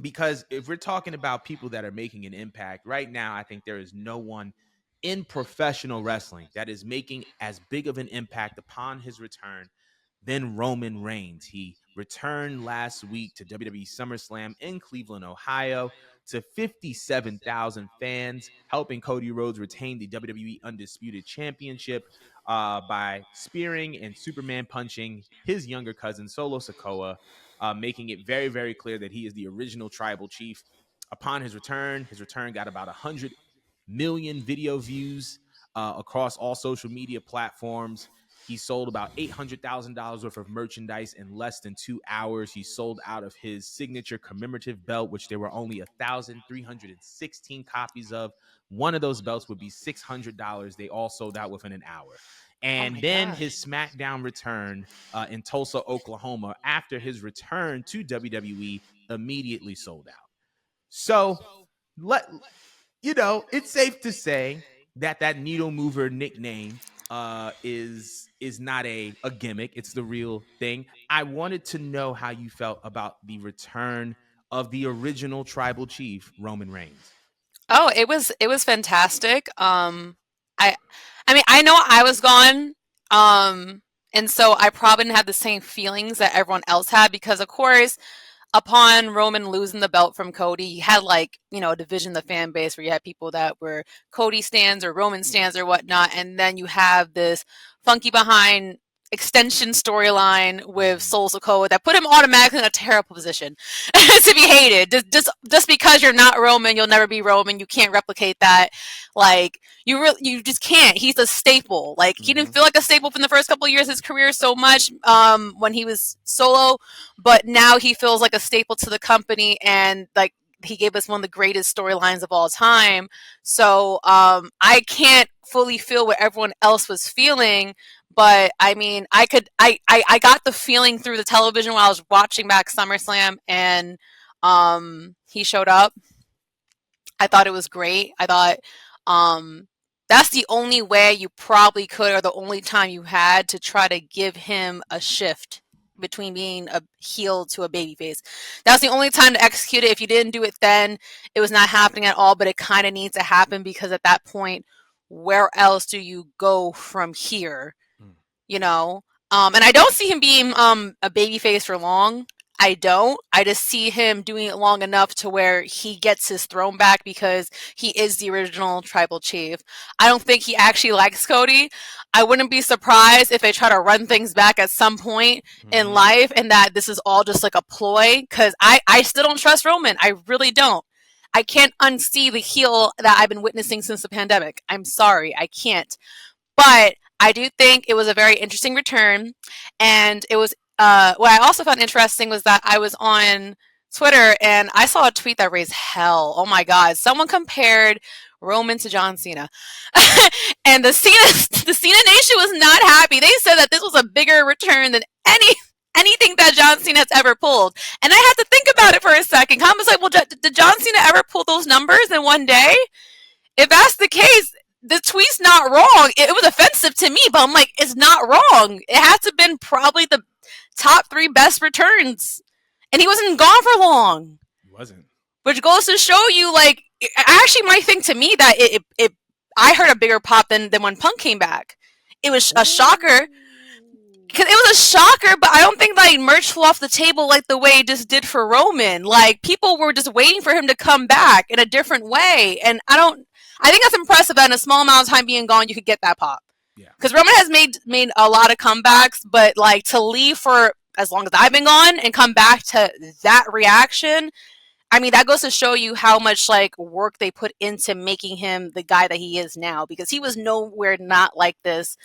because if we're talking about people that are making an impact right now, I think there is no one in professional wrestling that is making as big of an impact upon his return than Roman Reigns. He returned last week to WWE SummerSlam in Cleveland, Ohio, to 57,000 fans, helping Cody Rhodes retain the WWE Undisputed Championship by spearing and Superman punching his younger cousin, Solo Sikoa, making it very, very clear that he is the original tribal chief. Upon his return got about 100 million video views across all social media platforms. He sold about $800,000 worth of merchandise in less than 2 hours. He sold out of his signature commemorative belt, which there were only 1,316 copies of. One of those belts would be $600. They all sold out within an hour. Oh And my then gosh. his SmackDown return in Tulsa, Oklahoma, after his return to WWE, immediately sold out. So let it's safe to say that that needle mover nickname is not a gimmick. It's the real thing. I wanted to know how you felt about the return of the original tribal chief, Roman Reigns. Oh, it was fantastic. I I mean, I know I was gone. And so I probably didn't have the same feelings that everyone else had because of course upon Roman losing the belt from Cody, you had like, a division of the fan base where you had people that were Cody stands or Roman stands or whatnot. And then you have this funky behind extension storyline with Soul Sokoa that put him automatically in a terrible position to be hated. Just because you're not Roman, you'll never be Roman. You can't replicate that. Like you just can't. He's a staple. Like he didn't Mm-hmm. feel like a staple in the first couple of years of his career so much when he was solo, but now he feels like a staple to the company and like he gave us one of the greatest storylines of all time. So I can't fully feel what everyone else was feeling, but I mean I got the feeling through the television while I was watching back SummerSlam and he showed up. I thought it was great. I thought that's the only way you probably could, or the only time you had to try to give him a shift between being a heel to a babyface. That's the only time to execute it. If you didn't do it then, it was not happening at all, but it kind of needs to happen because at that point, where else do you go from here? you know. And I don't see him being a babyface for long. I don't. I just see him doing it long enough to where he gets his throne back because he is the original tribal chief. I don't think he actually likes Cody. I wouldn't be surprised if they try to run things back at some point in Mm-hmm. life and that this is all just like a ploy because I still don't trust Roman. I really don't. I can't unsee the heel that I've been witnessing since the pandemic. I'm sorry. I can't. But I do think it was a very interesting return. And it was, what I also found interesting was that I was on Twitter and I saw a tweet that raised hell. Oh my God. Someone compared Roman to John Cena. And the Cena Nation was not happy. They said that this was a bigger return than anything that John Cena has ever pulled. And I had to think about it for a second. I was like, well, did John Cena ever pull those numbers in one day? If that's the case, the tweet's not wrong. It was offensive to me, but I'm like, it's not wrong. It has to have been probably the top three best returns. And he wasn't gone for long. He wasn't. Which goes to show you, like, I actually might think to me that I heard a bigger pop than when Punk came back. It was a shocker. Because it was a shocker, but I don't think like merch flew off the table like the way it just did for Roman. Like people were just waiting for him to come back in a different way, and I think that's impressive that in a small amount of time being gone, you could get that pop. Yeah. Because Roman has made a lot of comebacks, but like to leave for as long as I've been gone and come back to that reaction, I mean that goes to show you how much like work they put into making him the guy that he is now. Because he was nowhere not like this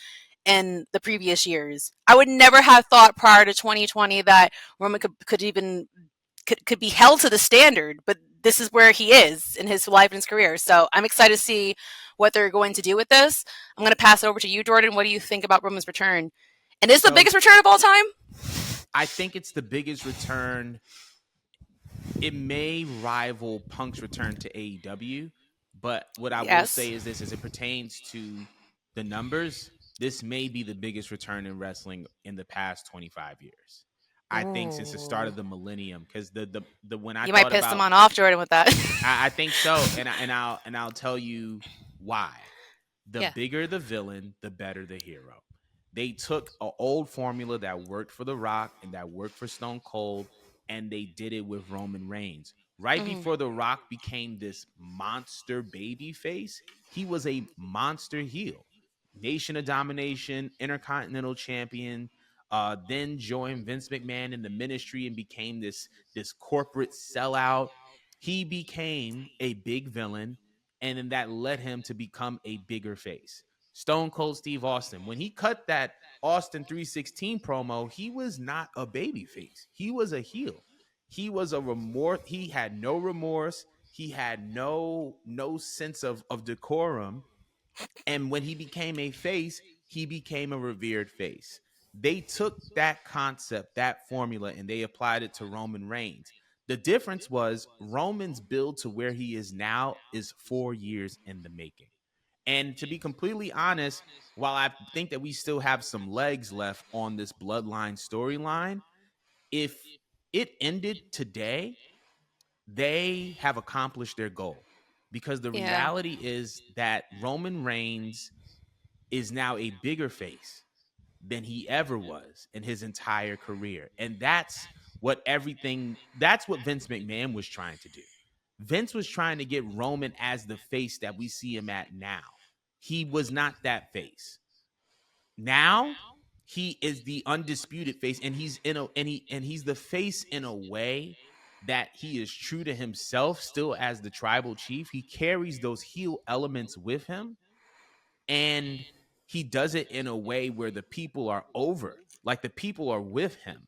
in the previous years. I would never have thought prior to 2020 that Roman could be held to the standard, but this is where he is in his life and his career. So I'm excited to see what they're going to do with this. I'm going to pass it over to you, Jordan. What do you think about Roman's return? And is it the So biggest return of all time? I think it's the biggest return. It may rival Punk's return to AEW, but what I will Yes. say is this: as it pertains to the numbers, this may be the biggest return in wrestling in the past 25 years. I think since the start Ooh. of the millennium, because the when I You might thought piss them about, on off, Jordan, with that. I think so, and I'll tell you why. The Yeah. bigger the villain, the better the hero. They took an old formula that worked for The Rock and that worked for Stone Cold, and they did it with Roman Reigns. Right Mhm. before The Rock became this monster baby face, he was a monster heel. Nation of Domination, Intercontinental Champion, then joined Vince McMahon in the ministry and became this corporate sellout. He became a big villain, and then that led him to become a bigger face. Stone Cold Steve Austin, when he cut that Austin 316 promo, he was not a baby face. He was a heel. He was a remorse. He had no remorse. He had no sense of decorum. And when he became a face, he became a revered face. They took that concept, that formula, and they applied it to Roman Reigns. The difference was Roman's build to where he is now is 4 years in the making. And to be completely honest, while I think that we still have some legs left on this bloodline storyline, if it ended today, they have accomplished their goal. Because the Yeah. reality is that Roman Reigns is now a bigger face than he ever was in his entire career. And that's what Vince McMahon was trying to do. Vince was trying to get Roman as the face that we see him at now. He was not that face. Now he is the undisputed face, and he's the face in a way that he is true to himself still as the tribal chief. He carries those heel elements with him, and he does it in a way where the people are over, like the people are with him.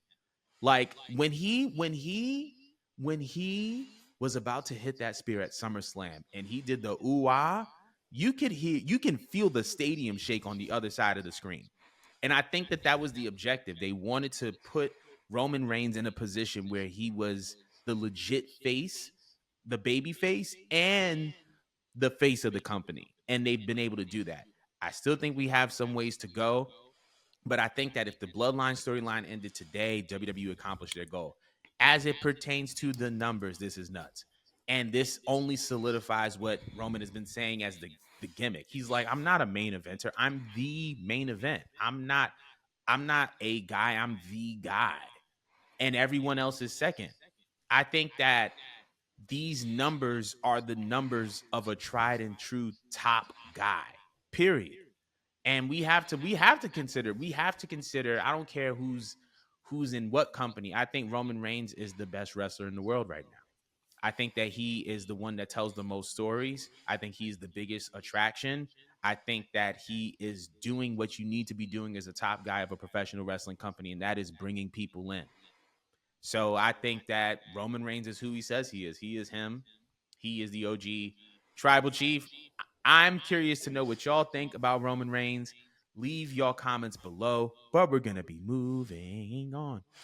Like when he was about to hit that spear at SummerSlam and he did the ooh ah, you can feel the stadium shake on the other side of the screen. And I think that that was the objective. They wanted to put Roman Reigns in a position where he was the legit face, the baby face, and the face of the company. And they've been able to do that. I still think we have some ways to go, but I think that if the bloodline storyline ended today, WWE accomplished their goal. As it pertains to the numbers, this is nuts. And this only solidifies what Roman has been saying as the gimmick. He's like, I'm not a main eventer. I'm the main event. I'm not a guy. I'm the guy. And everyone else is second. I think that these numbers are the numbers of a tried and true top guy. Period. And we have to consider I don't care who's in what company. I think Roman Reigns is the best wrestler in the world right now. I think that he is the one that tells the most stories. I think he's the biggest attraction. I think that he is doing what you need to be doing as a top guy of a professional wrestling company, and that is bringing people in. So I think that Roman Reigns is who he says he is. He is him. He is the OG tribal chief. I'm curious to know what y'all think about Roman Reigns. Leave y'all comments below, but we're going to be moving on.